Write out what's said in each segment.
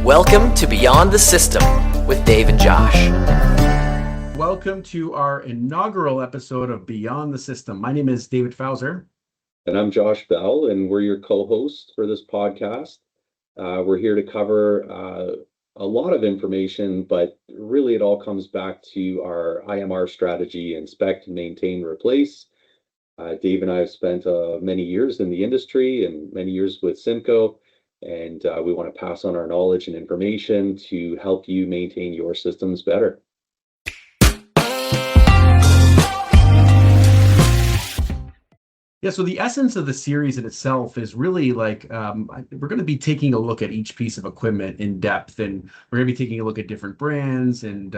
Welcome to Beyond the System with Dave and Josh. Welcome to our inaugural episode of Beyond the System. My name is David Fauser. And I'm Josh Bell, and we're your co-hosts for this podcast. We're here to cover a lot of information, but really it all comes back to our IMR strategy: inspect, maintain, replace. Dave and I have spent many years in the industry and many years with Simco, and we want to pass on our knowledge and information to help you maintain your systems better. Yeah, so the essence of the series in itself is really like we're going to be taking a look at each piece of equipment in depth, and we're going to be taking a look at different brands, and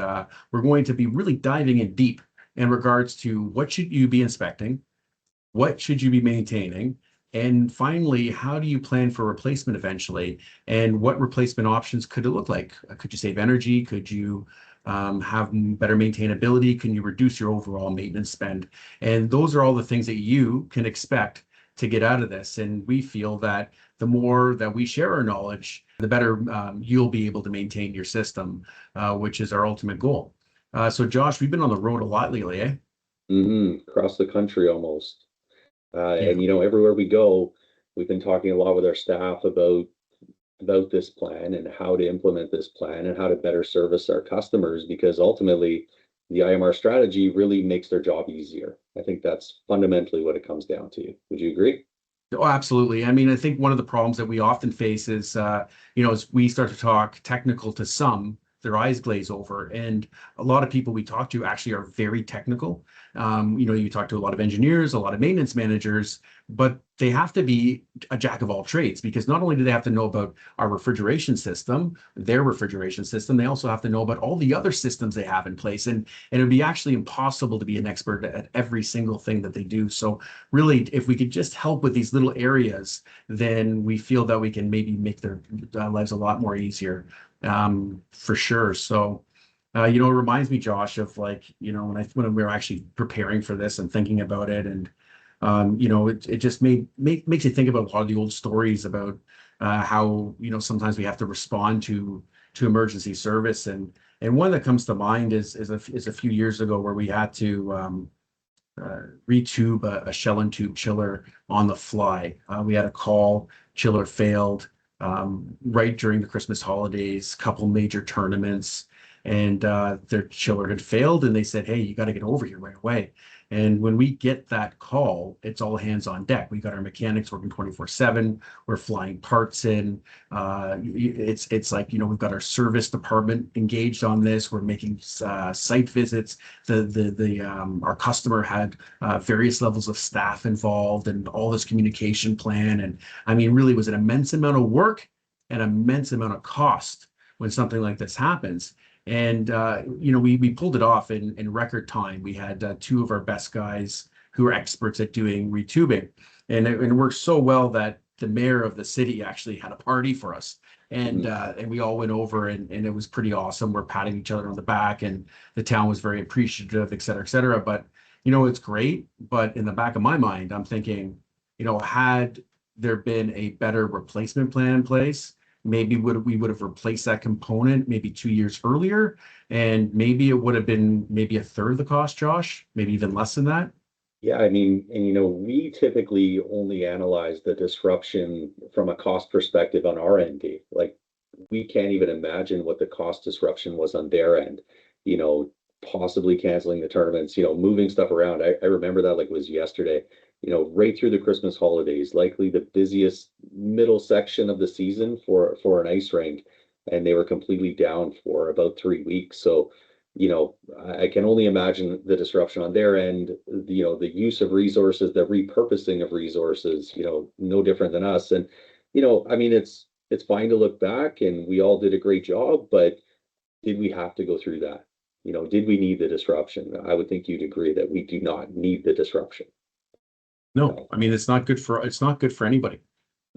we're going to be really diving in deep in regards to what should you be inspecting, what should you be maintaining, and finally, how do you plan for replacement eventually, and what replacement options could it look like? Could you save energy? Could you have better maintainability? Can you reduce your overall maintenance spend? And those are all the things that you can expect to get out of this. And we feel that the more that we share our knowledge, the better you'll be able to maintain your system, which is our ultimate goal. So Josh, we've been on the road a lot lately, eh? Across the country almost. Yeah. And everywhere we go, we've been talking a lot with our staff about this plan and how to implement this plan and how to better service our customers, because ultimately the IMR strategy really makes their job easier. I think that's fundamentally what it comes down to. Would you agree? Oh, absolutely. I mean, I think one of the problems that we often face is, as we start to talk technical to some, their eyes glaze over. And a lot of people we talk to actually are very technical. You talk to a lot of engineers, a lot of maintenance managers, but they have to be a jack of all trades, because not only do they have to know about our refrigeration system, their refrigeration system, they also have to know about all the other systems they have in place. And it would be actually impossible to be an expert at every single thing that they do. So really, if we could just help with these little areas, then we feel that we can maybe make their lives a lot more easier, for sure. So it reminds me, Josh, of when we were actually preparing for this and thinking about it, and it just makes you think about a lot of the old stories about how sometimes we have to respond to emergency service, and one that comes to mind is a few years ago where we had to retube a shell and tube chiller on the fly. We had a call, chiller failed right during the Christmas holidays, couple major tournaments, and their chiller had failed, and they said, "Hey, you got to get over here right away." And when we get that call, it's all hands on deck. We got our mechanics working 24/7. We're flying parts in. It's like, we've got our service department engaged on this. We're making site visits. Our customer had various levels of staff involved, and all this communication plan. And I mean, really was an immense amount of work and immense amount of cost when something like this happens. And, we pulled it off in record time. We had two of our best guys who are experts at doing retubing. And it worked so well that the mayor of the city actually had a party for us. And we all went over, and it was pretty awesome. We're patting each other on the back, and the town was very appreciative, et cetera, et cetera. But, it's great. But in the back of my mind, I'm thinking, had there been a better replacement plan in place, maybe we would have replaced that component maybe 2 years earlier, and maybe it would have been maybe a third of the cost, Josh, maybe even less than that. Yeah, I mean, and we typically only analyze the disruption from a cost perspective on our end, Dave. Like, we can't even imagine what the cost disruption was on their end. Possibly canceling the tournaments, moving stuff around. I remember that like it was yesterday. Right through the Christmas holidays, likely the busiest middle section of the season for an ice rink, and they were completely down for about 3 weeks. So, I can only imagine the disruption on their end. The use of resources, the repurposing of resources. No different than us. And I mean, it's fine to look back, and we all did a great job, but did we have to go through that? Did we need the disruption? I would think you'd agree that we do not need the disruption. No, I mean, it's not good for anybody.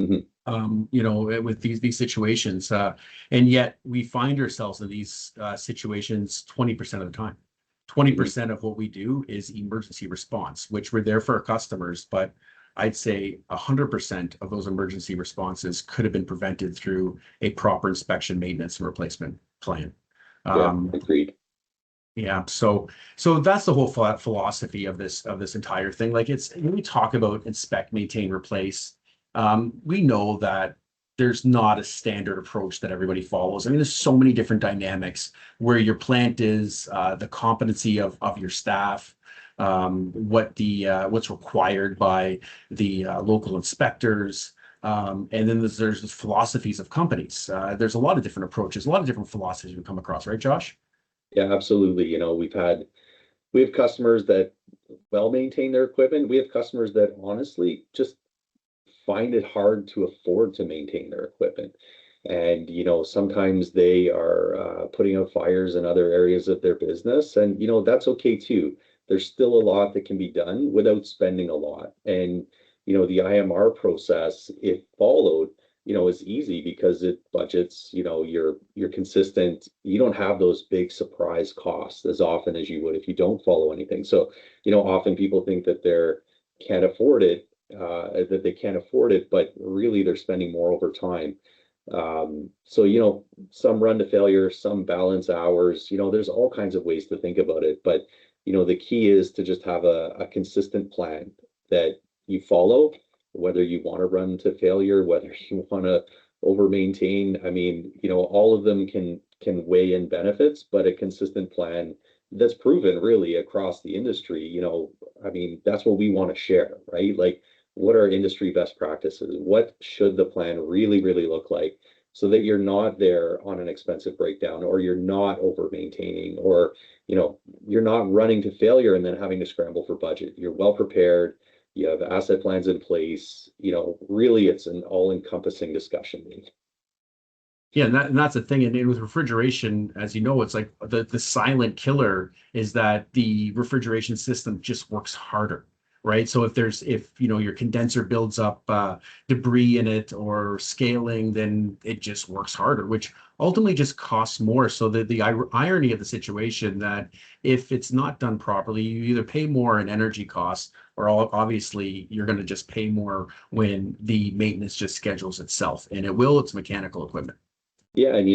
Mm-hmm. With these situations, and yet we find ourselves in these situations 20% of the time. 20% of what we do is emergency response, which we're there for our customers, but I'd say 100% of those emergency responses could have been prevented through a proper inspection, maintenance, and replacement plan. Yeah, agreed. Yeah, so that's the whole philosophy of this entire thing. Like, it's when we talk about inspect, maintain, replace, we know that there's not a standard approach that everybody follows. I mean, there's so many different dynamics where your plant is, the competency of your staff, what's required by the local inspectors. And then there's the philosophies of companies. There's a lot of different approaches, a lot of different philosophies we come across, right, Josh? Yeah, absolutely. We have customers that well maintain their equipment. We have customers that honestly just find it hard to afford to maintain their equipment. And, sometimes they are putting out fires in other areas of their business. And, that's okay too. There's still a lot that can be done without spending a lot. And, the IMR process, if followed, is easy because it budgets, you're consistent. You don't have those big surprise costs as often as you would if you don't follow anything. So, often people think that can't afford it, that they can't afford it, but really they're spending more over time. So, some run to failure, some balance hours, there's all kinds of ways to think about it. But, the key is to just have a consistent plan that you follow, whether you want to run to failure, whether you want to over maintain. I mean, all of them can weigh in benefits, but a consistent plan that's proven really across the industry, I mean, that's what we want to share, right? Like, what are industry best practices? What should the plan really, really look like so that you're not there on an expensive breakdown, or you're not over maintaining, or, you're not running to failure and then having to scramble for budget. You're well prepared. You have asset plans in place. Really, it's an all-encompassing discussion. Yeah, and that's the thing. And with refrigeration, as you know, it's like the silent killer is that the refrigeration system just works harder, right? So if your condenser builds up debris in it or scaling, then it just works harder, which ultimately just costs more. So the irony of the situation that if it's not done properly, you either pay more in energy costs, or obviously you're going to just pay more when the maintenance just schedules itself, and it's mechanical equipment. Yeah, and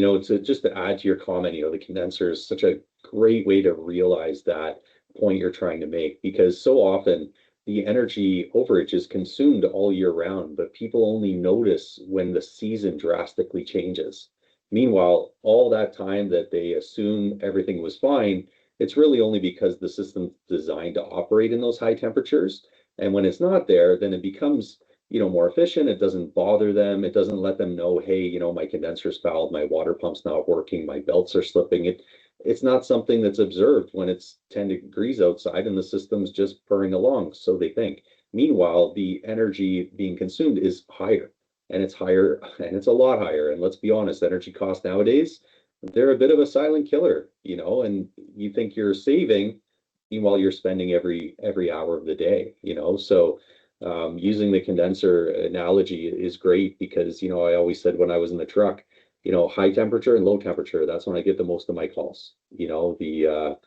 just to add to your comment, the condenser is such a great way to realize that point you're trying to make, because so often the energy overage is consumed all year round, but people only notice when the season drastically changes. Meanwhile, all that time that they assume everything was fine, it's really only because the system's designed to operate in those high temperatures. And when it's not there, then it becomes more efficient. It doesn't bother them. It doesn't let them know, hey, my condenser's fouled, my water pump's not working, my belts are slipping. It's not something that's observed when it's 10 degrees outside and the system's just purring along, so they think. Meanwhile, the energy being consumed is higher, and it's higher, and it's a lot higher. And let's be honest, energy costs nowadays, they're a bit of a silent killer, and you think you're saving, meanwhile you're spending every hour of the day, so using the condenser analogy is great because, I always said when I was in the truck, high temperature and low temperature, that's when I get the most of my calls. The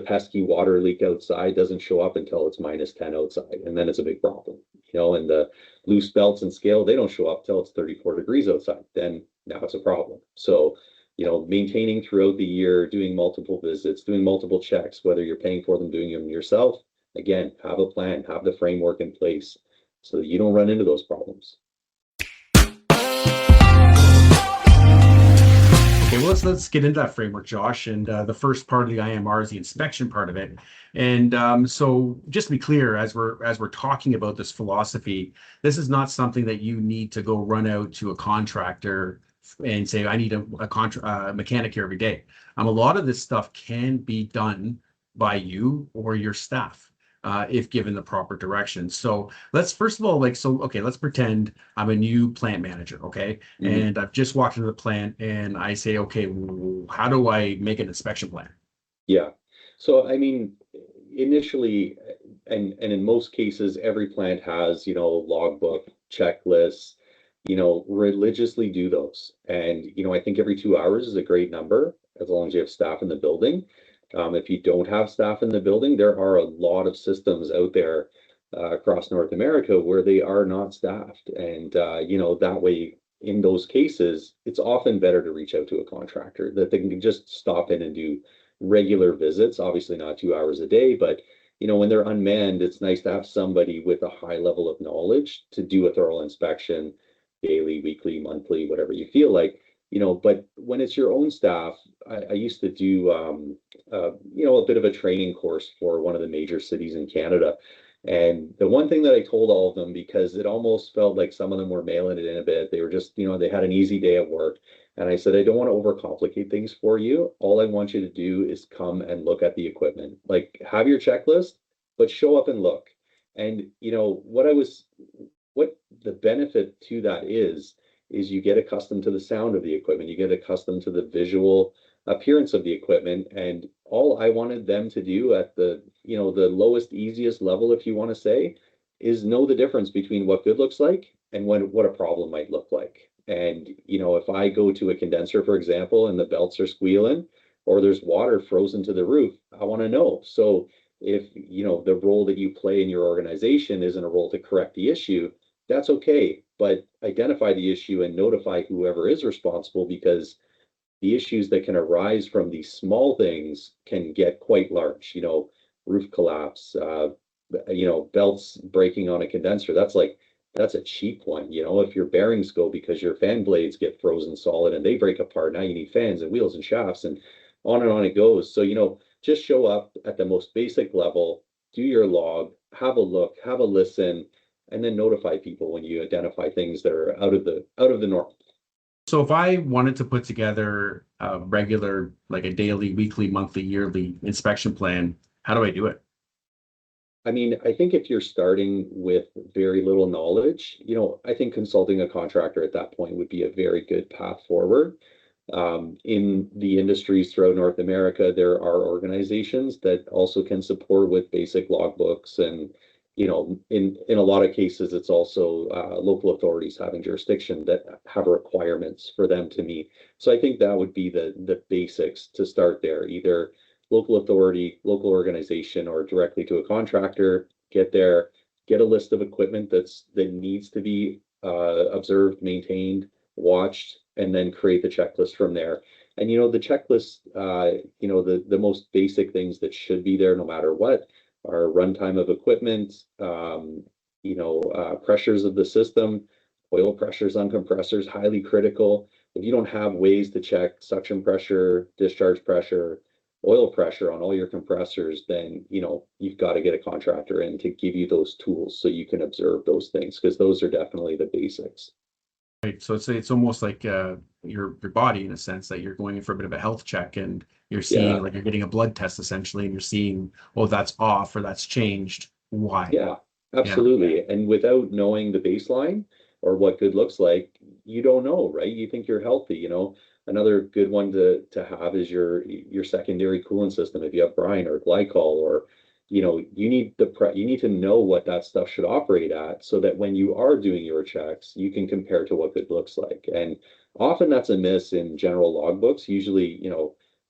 pesky water leak outside doesn't show up until it's -10 outside, and then it's a big problem. And the loose belts and scale, they don't show up till it's 34 degrees outside. Then now it's a problem. So, maintaining throughout the year, doing multiple visits, doing multiple checks, whether you're paying for them, doing them yourself. Again, have a plan, have the framework in place so that you don't run into those problems. Okay, well, let's get into that framework, Josh. And the first part of the IMR is the inspection part of it. And so, just to be clear, as we're talking about this philosophy, this is not something that you need to go run out to a contractor and say, I need a mechanic here every day. A lot of this stuff can be done by you or your staff, if given the proper direction. So let's first of all, let's pretend I'm a new plant manager, okay? Mm-hmm. And I've just walked into the plant and I say, okay, how do I make an inspection plan? Yeah. So, I mean, initially, and in most cases, every plant has, logbook, checklists, religiously do those. And, I think every 2 hours is a great number, as long as you have staff in the building. If you don't have staff in the building, there are a lot of systems out there across North America where they are not staffed. And, that way, in those cases, it's often better to reach out to a contractor that they can just stop in and do regular visits, obviously not 2 hours a day, but when they're unmanned, it's nice to have somebody with a high level of knowledge to do a thorough inspection daily, weekly, monthly, whatever you feel like. But when it's your own staff, I used to do, a bit of a training course for one of the major cities in Canada. And the one thing that I told all of them, because it almost felt like some of them were mailing it in a bit, they were just, they had an easy day at work. And I said, I don't want to overcomplicate things for you. All I want you to do is come and look at the equipment. Like, have your checklist, but show up and look. And, what the benefit to that is you get accustomed to the sound of the equipment, you get accustomed to the visual appearance of the equipment. And all I wanted them to do at the lowest, easiest level, if you want to say, is know the difference between what good looks like and what a problem might look like. And if I go to a condenser, for example, and the belts are squealing, or there's water frozen to the roof, I want to know. So if the role that you play in your organization isn't a role to correct the issue, that's okay, but identify the issue and notify whoever is responsible, because the issues that can arise from these small things can get quite large. Roof collapse, belts breaking on a condenser. That's a cheap one. If your bearings go because your fan blades get frozen solid and they break apart, now you need fans and wheels and shafts, and on it goes. So, just show up at the most basic level, do your log, have a look, have a listen, and then notify people when you identify things that are out of the norm. So if I wanted to put together a regular, like a daily, weekly, monthly, yearly inspection plan, how do I do it? I mean, I think if you're starting with very little knowledge, I think consulting a contractor at that point would be a very good path forward. In the industries throughout North America, there are organizations that also can support with basic logbooks, and in a lot of cases, it's also local authorities having jurisdiction that have requirements for them to meet. So I think that would be the basics to start there. Either local authority, local organization, or directly to a contractor. Get there, get a list of equipment that needs to be observed, maintained, watched, and then create the checklist from there. And the checklist, the most basic things that should be there no matter what are runtime of equipment, pressures of the system, oil pressures on compressors, highly critical. If you don't have ways to check suction pressure, discharge pressure, oil pressure on all your compressors, then you've got to get a contractor in to give you those tools so you can observe those things, because those are definitely the basics. Right. So it's almost like your body, in a sense, that you're going in for a bit of a health check, and you're seeing like you're getting a blood test essentially, and you're seeing, oh, that's off or that's changed. Why? Yeah, absolutely. And without knowing the baseline or what good looks like, you don't know, right? You think you're healthy. Another good one to have is your secondary coolant system. If you have brine or glycol, or you need to know what that stuff should operate at, so that when you are doing your checks, you can compare to what good looks like. And often that's a miss in general logbooks. Usually,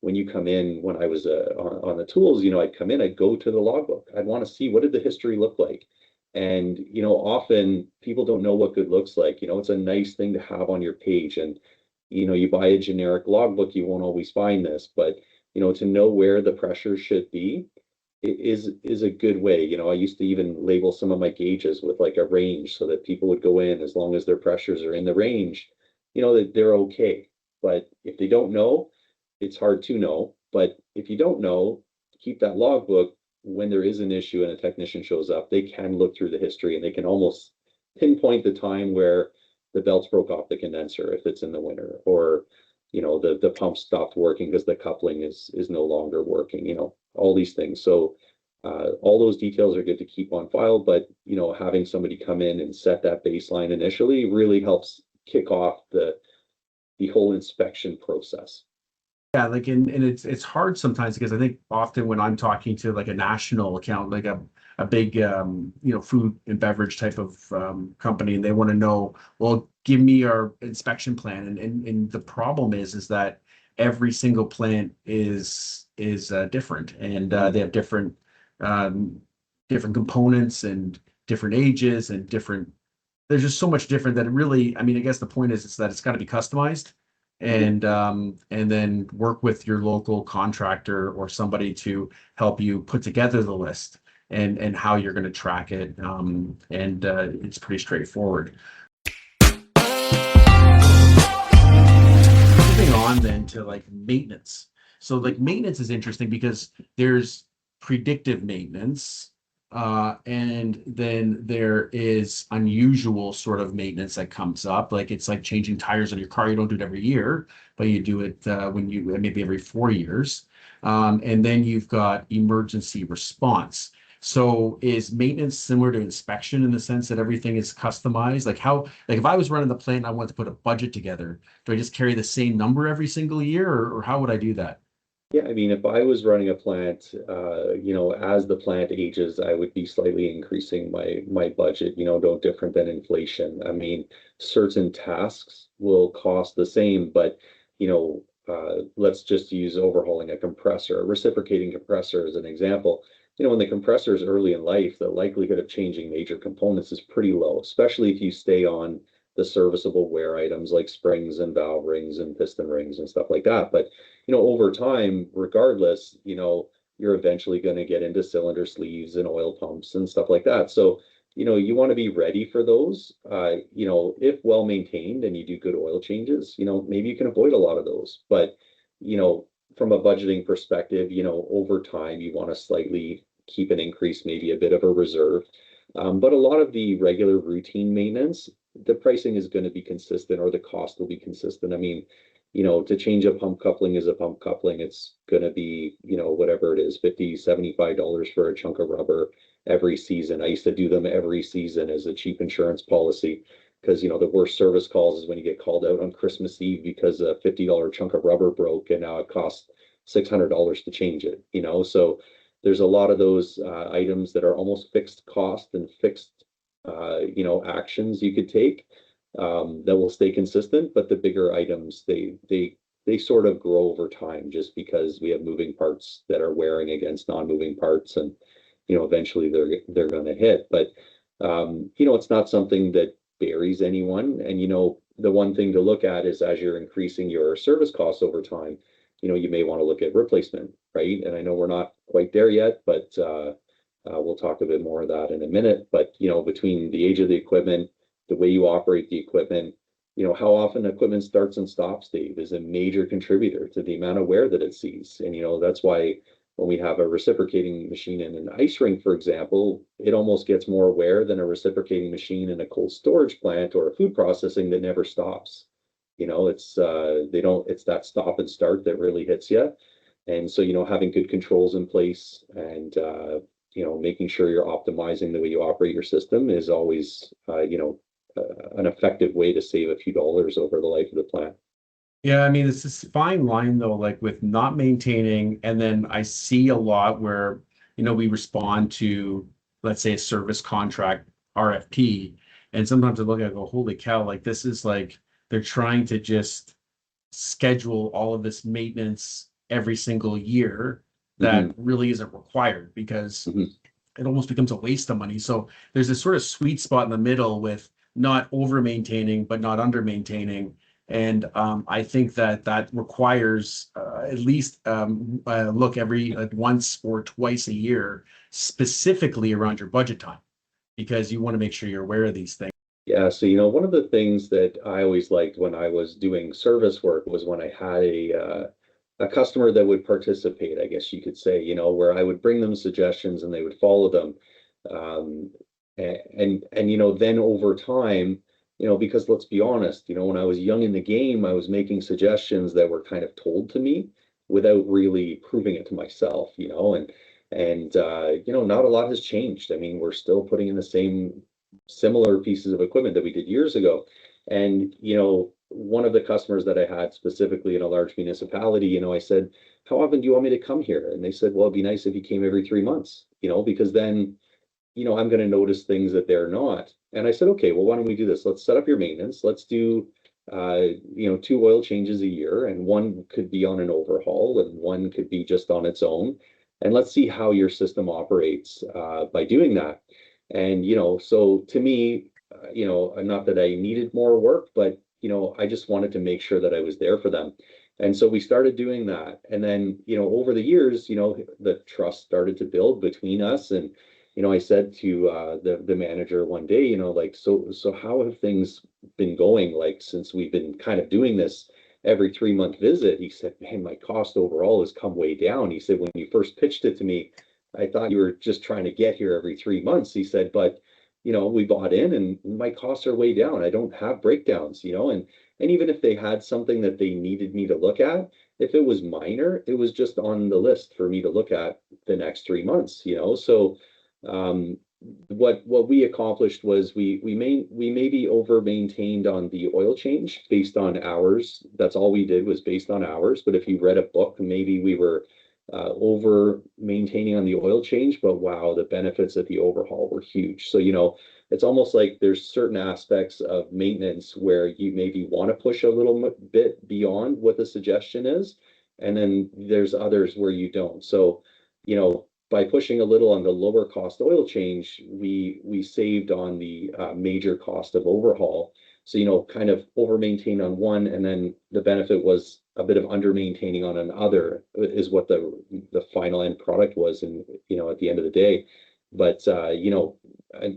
when you come in, when I was on the tools, I'd come in, I'd go to the logbook. I'd want to see, what did the history look like? And, often people don't know what good looks like. It's a nice thing to have on your page. And, you buy a generic logbook, you won't always find this, but, to know where the pressure should be is a good way. I used to even label some of my gauges with like a range, so that people would go in, as long as their pressures are in the range, that they're okay. But if they don't know, it's hard to know. But if you don't know, keep that logbook. When there is an issue and a technician shows up, they can look through the history and they can almost pinpoint the time where the belts broke off the condenser, if it's in the winter, or the pump stopped working because the coupling is no longer working, all these things. So all those details are good to keep on file, but having somebody come in and set that baseline initially really helps kick off the whole inspection process. Yeah, like and it's hard sometimes, because I think often when I'm talking to like a national account, like a big food and beverage type of company, and they want to know, well, give me our inspection plan, and the problem is that every single plant is different, and they have different different components and different ages and there's just so much different that it really, I mean, I guess the point is that it's got to be customized and then work with your local contractor or somebody to help you put together the list and how you're going to track it. It's pretty straightforward. Moving on then to like maintenance. So like maintenance is interesting because there's predictive maintenance, and then there is unusual sort of maintenance that comes up. Like it's like changing tires on your car. You don't do it every year, but you do it when you maybe every 4 years. And then you've got emergency response. So is maintenance similar to inspection in the sense that everything is customized? Like if I was running the plant and I wanted to put a budget together, do I just carry the same number every single year, or how would I do that? Yeah, I mean, if I was running a plant, as the plant ages, I would be slightly increasing my budget, no different than inflation. I mean, certain tasks will cost the same, but let's just use overhauling a compressor, a reciprocating compressor as an example. When the compressor is early in life, the likelihood of changing major components is pretty low, especially if you stay on the serviceable wear items like springs and valve rings and piston rings and stuff like that. But over time, regardless, you're eventually going to get into cylinder sleeves and oil pumps and stuff like that. So, you want to be ready for those. If well maintained and you do good oil changes, maybe you can avoid a lot of those. But, from a budgeting perspective, over time, you want to slightly keep an increase, maybe a bit of a reserve. But a lot of the regular routine maintenance, the pricing is going to be consistent or the cost will be consistent. I mean, to change a pump coupling is a pump coupling. It's going to be, whatever it is, $50, $75 for a chunk of rubber every season. I used to do them every season as a cheap insurance policy because, the worst service calls is when you get called out on Christmas Eve because a $50 chunk of rubber broke and now it costs $600 to change it, So there's a lot of those items that are almost fixed cost and fixed, actions you could take that will stay consistent. But the bigger items, they sort of grow over time just because we have moving parts that are wearing against non-moving parts, and eventually they're going to hit. But it's not something that buries anyone. And the one thing to look at is as you're increasing your service costs over time, you may want to look at replacement, right? And I know we're not quite there yet, but we'll talk a bit more of that in a minute. But between the age of the equipment, the way you operate the equipment, how often equipment starts and stops, Dave, is a major contributor to the amount of wear that it sees. And that's why when we have a reciprocating machine in an ice rink, for example, it almost gets more wear than a reciprocating machine in a cold storage plant or a food processing that never stops. It's that stop and start that really hits you. And so, having good controls in place and, making sure you're optimizing the way you operate your system is always, an effective way to save a few dollars over the life of the plant. Yeah, I mean, it's this fine line though, like with not maintaining, and then I see a lot where, we respond to, let's say, a service contract RFP, and sometimes I look at it and go, holy cow, like this is like they're trying to just schedule all of this maintenance every single year that really isn't required because it almost becomes a waste of money. So there's this sort of sweet spot in the middle with not over maintaining, but not under maintaining. And I think that requires at least look every once or twice a year, specifically around your budget time, because you want to make sure you're aware of these things. Yeah, so one of the things that I always liked when I was doing service work was when I had a customer that would participate, I guess you could say, where I would bring them suggestions and they would follow them. And then over time, because let's be honest, when I was young in the game, I was making suggestions that were kind of told to me without really proving it to myself, and not a lot has changed. I mean, we're still putting in the same similar pieces of equipment that we did years ago. And, one of the customers that I had specifically in a large municipality, I said, how often do you want me to come here? And they said, well, it'd be nice if you came every 3 months, because then, I'm going to notice things that they're not. And I said, okay, well, why don't we do this? Let's set up your maintenance. Let's do, 2 oil changes a year, and one could be on an overhaul and one could be just on its own. and let's see how your system operates by doing that. And, so to me, not that I needed more work, but, I just wanted to make sure that I was there for them. And so we started doing that. And then, over the years, the trust started to build between us. And, I said to the manager one day, like, so how have things been going, like, since we've been kind of doing this every 3-month visit? He said, man, my cost overall has come way down. He said, when you first pitched it to me, I thought you were just trying to get here every 3 months. He said, but we bought in and my costs are way down. I don't have breakdowns, and even if they had something that they needed me to look at, if it was minor, it was just on the list for me to look at the next 3 months, So um, what we accomplished was we maybe over maintained on the oil change based on hours. That's all we did, was based on hours. But if you read a book, maybe we were over maintaining on the oil change, but wow, the benefits of the overhaul were huge. So, it's almost like there's certain aspects of maintenance where you maybe want to push a little bit beyond what the suggestion is. And then there's others where you don't. So, by pushing a little on the lower cost oil change, we saved on the major cost of overhaul. So, kind of over maintain on one, and then the benefit was a bit of under maintaining on another is what the final end product was. And, at the end of the day, but,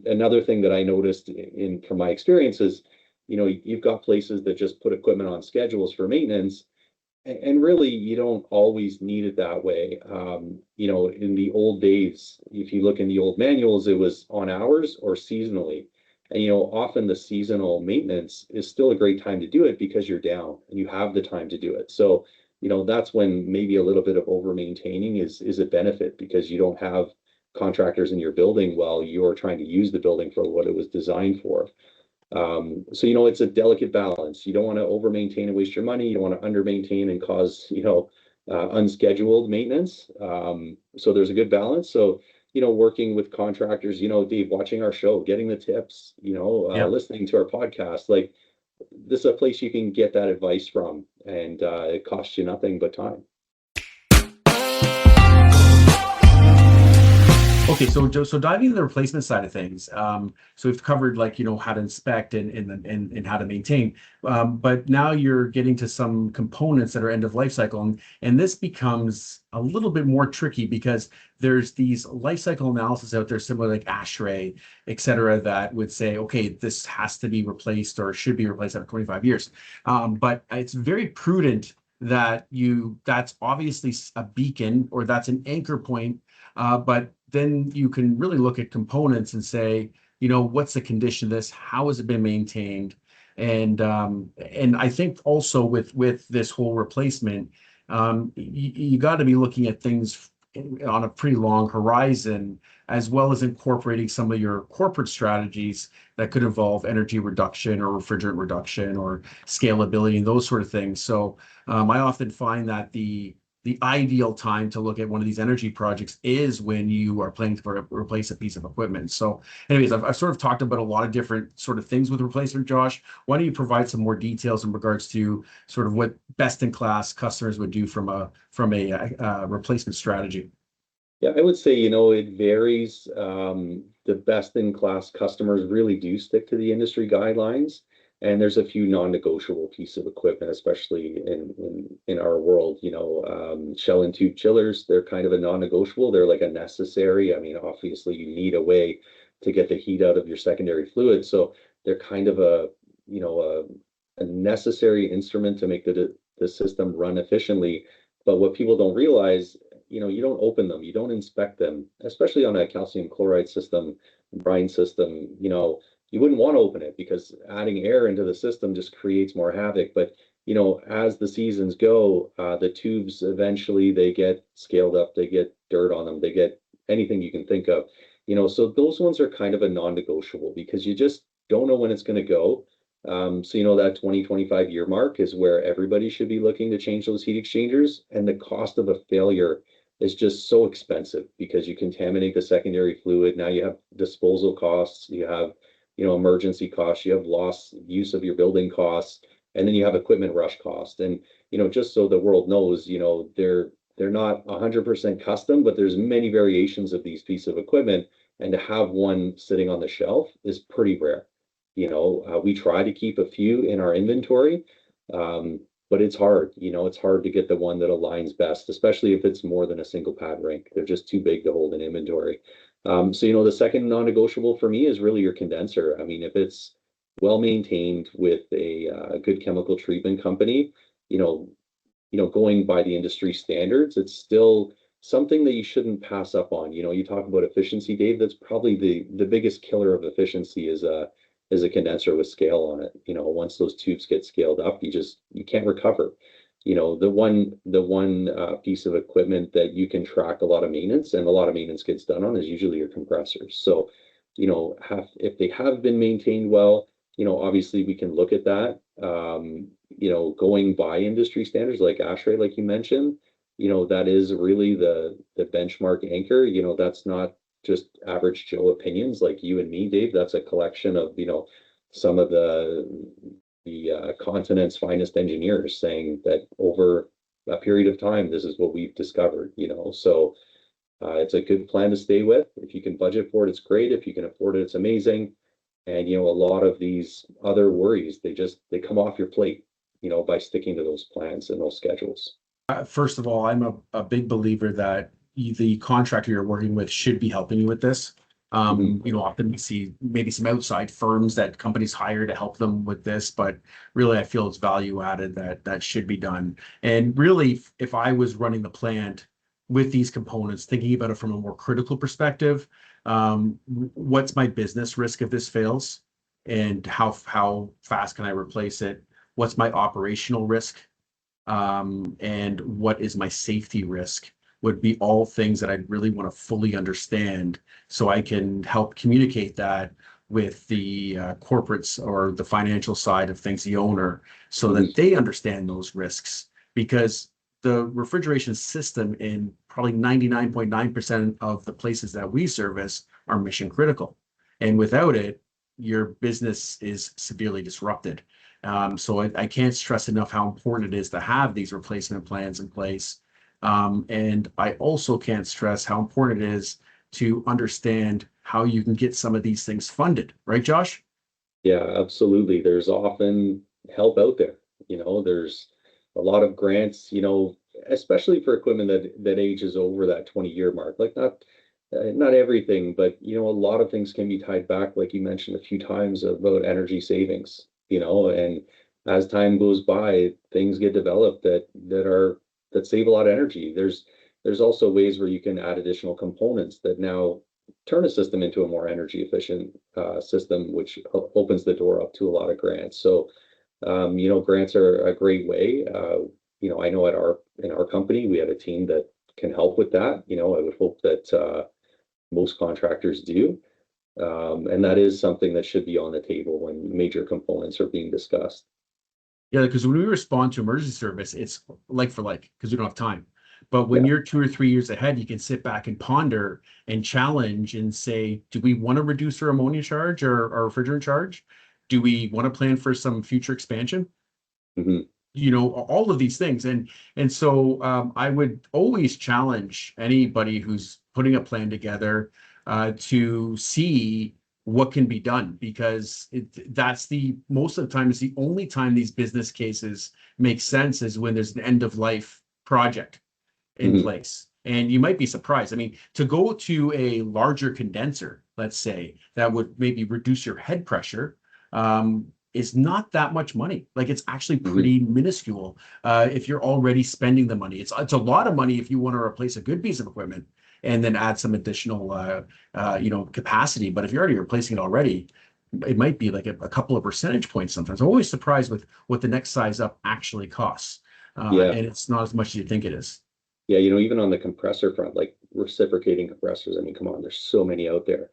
another thing that I noticed from my experience is, you've got places that just put equipment on schedules for maintenance, and really you don't always need it that way. In the old days, if you look in the old manuals, it was on hours or seasonally. And, often the seasonal maintenance is still a great time to do it because you're down and you have the time to do it. So, that's when maybe a little bit of over maintaining is a benefit, because you don't have contractors in your building while you're trying to use the building for what it was designed for. So, it's a delicate balance. You don't want to over maintain and waste your money. You don't want to under maintain and cause, unscheduled maintenance. So there's a good balance. So, working with contractors, Dave, watching our show, getting the tips, listening to our podcast, like, this is a place you can get that advice from, and it costs you nothing but time. Okay, so diving into the replacement side of things, so we've covered, like, how to inspect and how to maintain, but now you're getting to some components that are end of life cycle, and this becomes a little bit more tricky because there's these life cycle analysis out there, similar like ASHRAE, et cetera, that would say, okay, this has to be replaced or should be replaced after 25 years. But it's very prudent that that's obviously a beacon, or that's an anchor point, but then you can really look at components and say, what's the condition of this? How has it been maintained? And I think also with this whole replacement, you got to be looking at things on a pretty long horizon, as well as incorporating some of your corporate strategies that could involve energy reduction or refrigerant reduction or scalability and those sort of things. So I often find that the ideal time to look at one of these energy projects is when you are planning to replace a piece of equipment. So anyways, I've sort of talked about a lot of different sort of things with replacement. Josh, why don't you provide some more details in regards to sort of what best in class customers would do from a replacement strategy? Yeah, I would say, it varies. The best in class customers really do stick to the industry guidelines. And there's a few non-negotiable pieces of equipment, especially in our world. Shell and tube chillers, they're kind of a non-negotiable. They're like a necessary. I mean, obviously you need a way to get the heat out of your secondary fluid. So they're kind of a necessary instrument to make the system run efficiently. But what people don't realize, you don't open them, you don't inspect them, especially on a calcium chloride system, brine system. You wouldn't want to open it because adding air into the system just creates more havoc. But, as the seasons go, the tubes eventually they get scaled up, they get dirt on them, they get anything you can think of. So those ones are kind of a non-negotiable because you just don't know when it's going to go. So, that 20-25 year mark is where everybody should be looking to change those heat exchangers. And the cost of a failure is just so expensive because you contaminate the secondary fluid. Now you have disposal costs, you have emergency costs, you have lost use of your building costs, and then you have equipment rush cost. And, just so the world knows, they're they're not 100% custom, but there's many variations of these pieces of equipment, and to have one sitting on the shelf is pretty rare. We try to keep a few in our inventory, but it's hard. It's hard to get the one that aligns best, especially if it's more than a single pad rink. They're just too big to hold in inventory. So the second non-negotiable for me is really your condenser. I mean, if it's well maintained with a good chemical treatment company, going by the industry standards, it's still something that you shouldn't pass up on. You talk about efficiency, Dave. That's probably the biggest killer of efficiency is a condenser with scale on it. Once those tubes get scaled up, you can't recover. The one piece of equipment that you can track a lot of maintenance, and a lot of maintenance gets done on, is usually your compressors. So, if they have been maintained well, obviously we can look at that. Going by industry standards like ASHRAE, like you mentioned, that is really the benchmark anchor. That's not just average Joe opinions like you and me, Dave. That's a collection of, some of the continent's finest engineers saying that over a period of time, this is what we've discovered, So it's a good plan to stay with. If you can budget for it, it's great. If you can afford it, it's amazing. And, a lot of these other worries, they come off your plate, by sticking to those plans and those schedules. First of all, I'm a big believer that the contractor you're working with should be helping you with this. Often we see maybe some outside firms that companies hire to help them with this, but really I feel it's value added that should be done. And really, if I was running the plant with these components, thinking about it from a more critical perspective, what's my business risk if this fails? And how fast can I replace it? What's my operational risk? And what is my safety risk? Would be all things that I'd really want to fully understand, so I can help communicate that with the corporates or the financial side of things, the owner, so that they understand those risks. Because the refrigeration system in probably 99.9% of the places that we service are mission critical. And without it, your business is severely disrupted. So I can't stress enough how important it is to have these replacement plans in place. And I also can't stress how important it is to understand how you can get some of these things funded. Right, Josh? Yeah, absolutely. There's often help out there. There's a lot of grants, especially for equipment that ages over that 20-year mark. Like not everything, but a lot of things can be tied back, like you mentioned a few times, about energy savings. And as time goes by, things get developed that save a lot of energy. There's also ways where you can add additional components that now turn a system into a more energy efficient system, which opens the door up to a lot of grants. So, grants are a great way. I know in our company, we have a team that can help with that. I would hope that most contractors do. And that is something that should be on the table when major components are being discussed. Yeah, because when we respond to emergency service, it's like for like, because we don't have time. But when you're 2 or 3 years ahead, you can sit back and ponder and challenge and say, do we want to reduce our ammonia charge or our refrigerant charge? Do we want to plan for some future expansion? All of these things. And so I would always challenge anybody who's putting a plan together to see what can be done, because that's most of the time is the only time these business cases make sense, is when there's an end of life project in place. And you might be surprised. I mean, to go to a larger condenser, let's say, that would maybe reduce your head pressure, is not that much money. Like, it's actually pretty minuscule if you're already spending the money. It's a lot of money if you want to replace a good piece of equipment and then add some additional capacity. But if you're already replacing it already, it might be like a couple of percentage points sometimes. I'm always surprised with what the next size up actually costs. And it's not as much as you think it is. Yeah, even on the compressor front, like reciprocating compressors, I mean, come on, there's so many out there.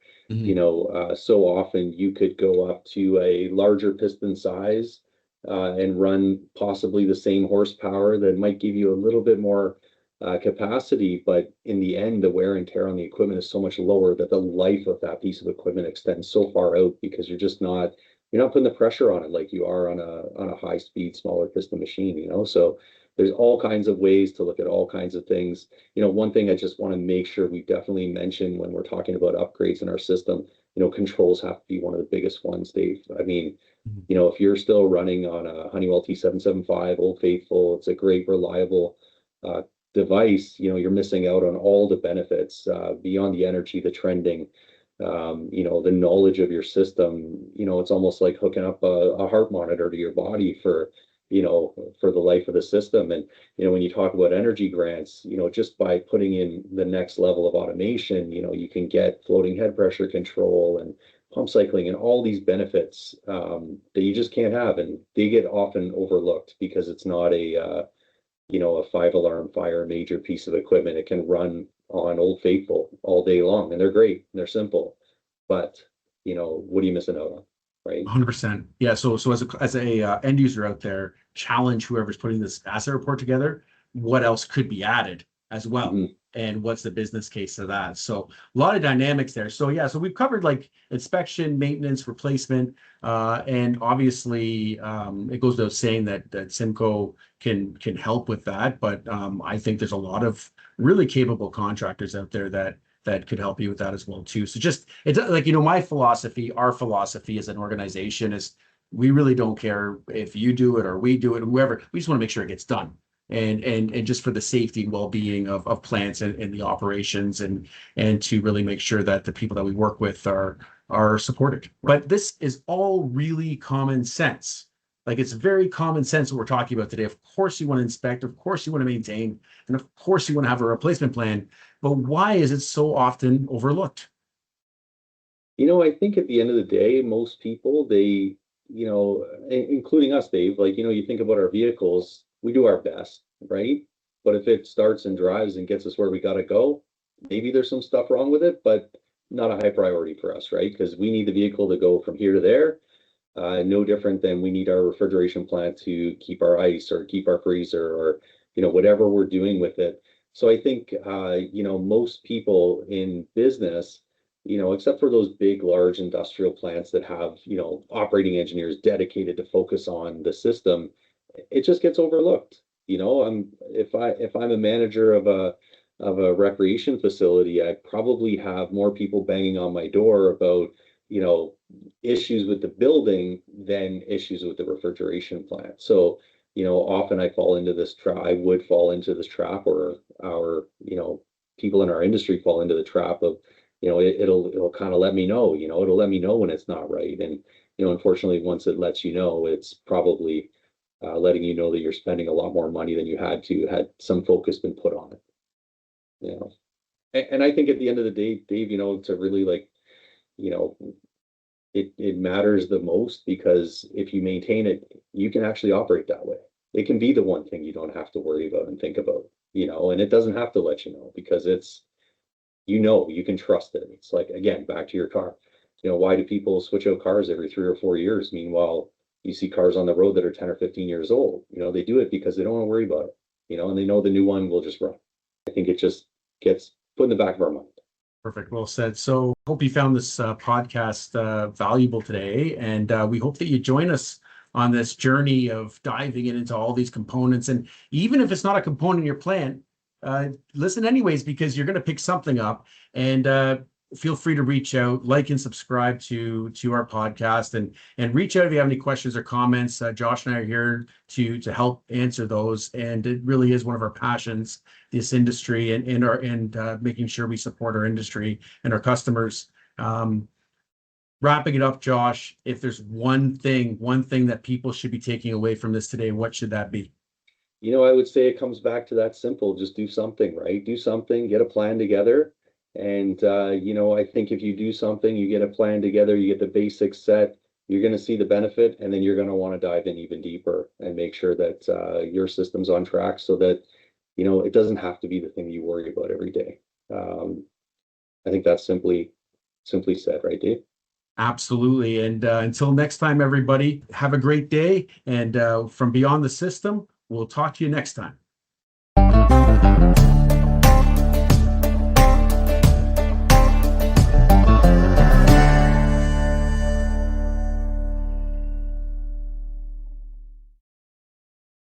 So often you could go up to a larger piston size and run possibly the same horsepower that might give you a little bit more capacity, but in the end, the wear and tear on the equipment is so much lower that the life of that piece of equipment extends so far out, because you're not putting the pressure on it like you are on a high speed, smaller piston machine. So there's all kinds of ways to look at all kinds of things. One thing I just want to make sure we definitely mention when we're talking about upgrades in our system, controls have to be one of the biggest ones, Dave. I mean, if you're still running on a Honeywell T775 Old Faithful, it's a great, reliable device. You're missing out on all the benefits beyond the energy, the trending, the knowledge of your system. It's almost like hooking up a heart monitor to your body for the life of the system. And when you talk about energy grants, just by putting in the next level of automation, you can get floating head pressure control and pump cycling and all these benefits that you just can't have, and they get often overlooked because it's not a 5-alarm fire major piece of equipment. It can run on Old Faithful all day long, and they're great and they're simple, but what are you missing out on? Right. 100%. Yeah. So as a end user out there, challenge whoever's putting this asset report together. What else could be added as well? Mm-hmm. And what's the business case of that? So a lot of dynamics there. So yeah, so we've covered like inspection, maintenance, replacement, and obviously it goes without saying that Simcoe can help with that. But I think there's a lot of really capable contractors out there that could help you with that as well too. So just, it's like, my philosophy, our philosophy as an organization is we really don't care if you do it or we do it, whoever, we just want to make sure it gets done. And just for the safety and well-being of plants and the operations and to really make sure that the people that we work with are supported. But this is all really common sense. Like, it's very common sense what we're talking about today. Of course you want to inspect, of course you want to maintain, and of course you want to have a replacement plan. But why is it so often overlooked? I think at the end of the day, most people, they, including us, Dave, like, you think about our vehicles, we do our best, right? But if it starts and drives and gets us where we got to go, maybe there's some stuff wrong with it, but not a high priority for us, right? Because we need the vehicle to go from here to there. No different than we need our refrigeration plant to keep our ice or keep our freezer or, whatever we're doing with it. So I think, most people in business, except for those big, large industrial plants that have, operating engineers dedicated to focus on the system, it just gets overlooked. If I'm a manager of a recreation facility, I probably have more people banging on my door about, issues with the building than issues with the refrigeration plant. So, often I fall into this trap. I would fall into this trap, or our, people in our industry fall into the trap of, it'll kind of let me know, it'll let me know when it's not right. And, unfortunately, once it lets you know, it's probably letting you know that you're spending a lot more money than you had some focus been put on it. And I think at the end of the day, Dave, to really, like, it matters the most, because if you maintain it, you can actually operate that way. It can be the one thing you don't have to worry about and think about, and it doesn't have to let you know, because it's, you can trust it. It's like, again, back to your car. Why do people switch out cars every 3 or 4 years? Meanwhile, you see cars on the road that are 10 or 15 years old. They do it because they don't want to worry about it, and they know the new one will just run. I think it just gets put in the back of our mind. Perfect. Well said. So hope you found this podcast valuable today. And we hope that you join us on this journey of diving into all these components. And even if it's not a component in your plant, listen anyways, because you're going to pick something up. And feel free to reach out, like and subscribe to our podcast, and reach out if you have any questions or comments. Josh and I are here to help answer those. And it really is one of our passions, this industry, and making sure we support our industry and our customers. Wrapping it up, Josh, if there's one thing that people should be taking away from this today, what should that be? I would say it comes back to that simple: just do something, right? Do something, get a plan together. And, I think if you do something, you get a plan together, you get the basics set, you're going to see the benefit, and then you're going to want to dive in even deeper and make sure that your system's on track, so that, it doesn't have to be the thing you worry about every day. I think that's simply said, right, Dave? Absolutely. And until next time, everybody, have a great day. And from Beyond the System, we'll talk to you next time.